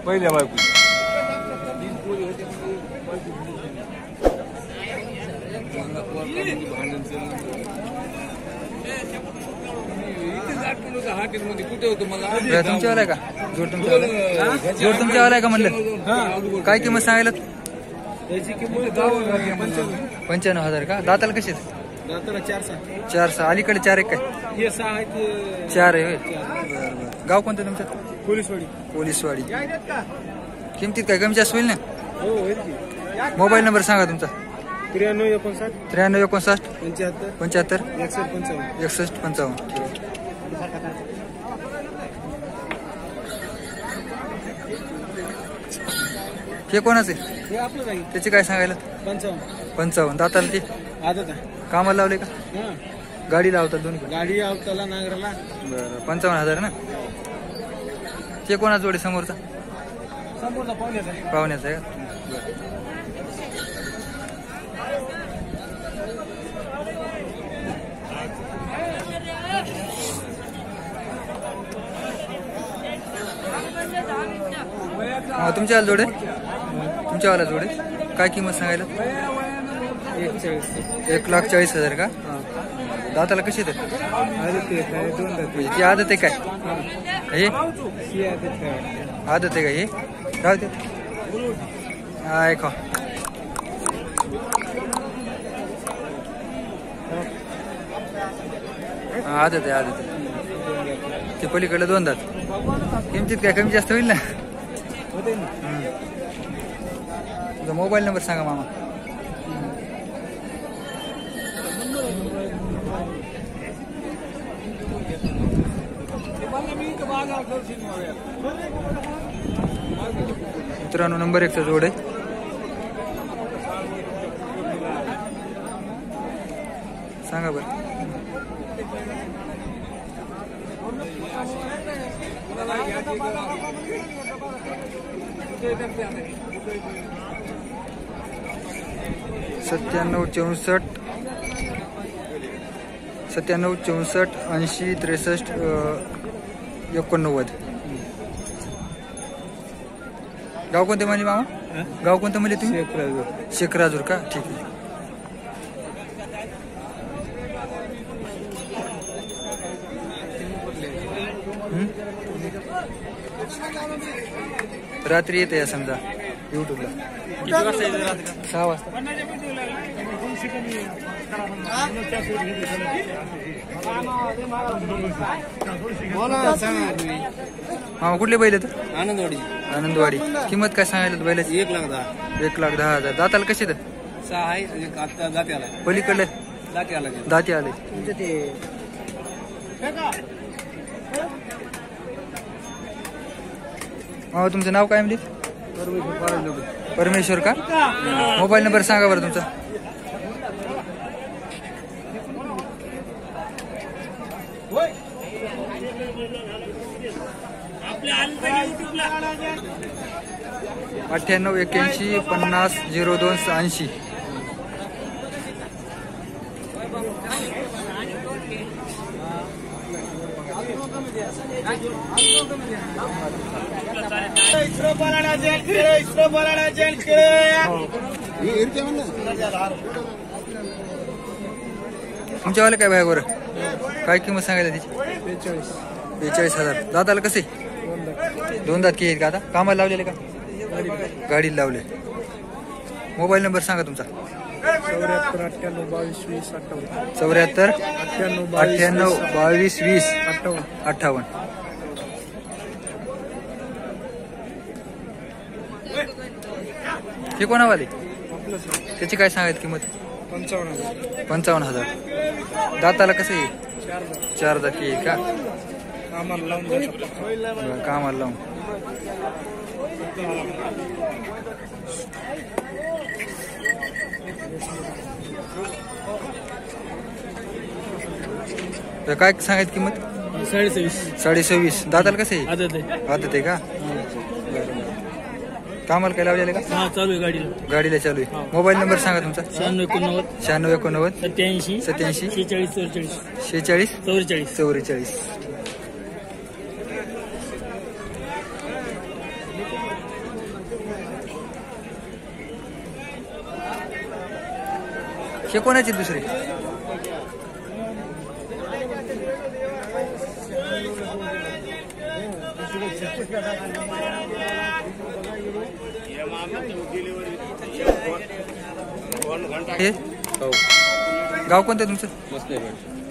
पहिल्या बायको कुठे होतं मला तुमच्यावाला आहे का जोड तुमच्यावाला आहे का म्हणलं काय किंमत सांगायला त्याची किंमत 95,000 का दाताला कशी दाताला 4 अलीकडे 4 एक काय हे 6 आहेत 4 आहे होय गाव कोणतं तुमचं पोलीसवाडी किमतीत काय कमी जास्त होईल ना हो होईल की मोबाईल नंबर सांगा तुमचा 93 59 75 61 55 हे कोणाचे हे आपलं जाईल त्याचे काय सांगायला 55 दाताला ते आदत कामाला लावले का हां गाडी लावतात दोन्ही गाडी आवताला नांगराला बरं 55,000 ना ते कोणा जोडे समोरचा पाहुण्याचा आहे का तुमच्यावाला जोडे काय किंमत सांगायला 1,40,000 का दाताला कशी येते ती आदत आहे काय हे आदत आहे का हे राहू दे ऐका आदत आहे ते पलीकडे 2 दात किमतीत काय कमी जास्त होईल ना तुझा मोबाईल नंबर सांगा मामा मित्रांनो नंबर 1चा जोड आहे सांगा बरं सत्त्याण्णव 64 80 63 89 गाव कोणते म्हणले मामा गाव कोणतं म्हणले तुम्ही शेखराजूर का ठीक आहे रात्री येते या समजा युट्यूबला 6 वाजता हा कुठले बैल तर आनंदवाडी किंमत काय सांगायला बैलाची 1,10,000 दाताला कशी तर पलीकडले दाती आले तुमचं नाव काय म्हणले परमेश्वर का मोबाईल नंबर सांगा बरं तुमचा अठ्ठ्याण्णव 81 50 02 80 तुमच्यावाले काय बरं काय किंमत सांगायला त्याची 42,000 दाताला कसे 2 दात की का आता कामाला लावलेले का गाडीला लावले मोबाईल नंबर सांगा तुमचा 74 98 22 20 58 हे कोणावाले त्याची काय सांगायची किंमत 55,000 दाताला कसं येईल 4 दात येईल का कामाला लावून काय सांगायची किंमत 26.5 दाताला कसं आहे आदत आहे का कामाला काय लावलेलं का चालू आहे गाडीला चालू आहे मोबाईल नंबर सांगा तुमचा 96 87 46 44 हे कोणाचे दुसरे? हे गाव कोणतं तुमचं?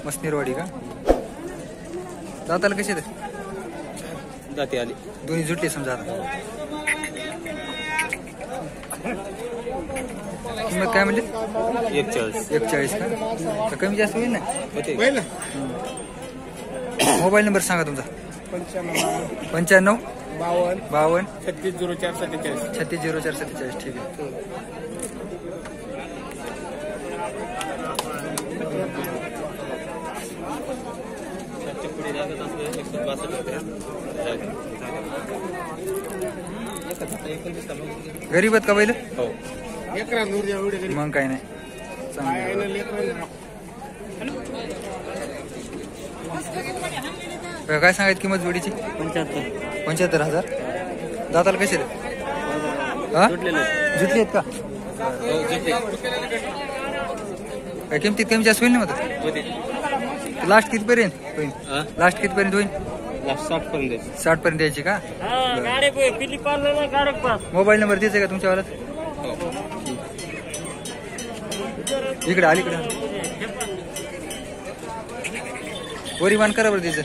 मसनेरवाडी का? दाताला कसे जाते आली दोन्ही जुटले समजा आता. किंमत काय म्हणजे? 41 का? कमी जास्त होईल ना? मोबाईल नंबर सांगा तुमचा. 95 52 360447. ठीक आहे. गरीब आहेत का बैल? मग काय नाही काय सांगायची किंमत जोडीची? 75,000. दाताला कसे जुटले आहेत का? काय किमतीत कमी जास्त होईल ना? मग लास्ट कितीपर्यंत होईल? लास्ट कितीपर्यंत होईल? 60 पर्यंत द्यायची का? मोबाईल नंबर द्यायचा का तुमच्यावाला? इकडे अलीकडे वरी मान करा बरं द्यायचं.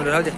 राहू द्या.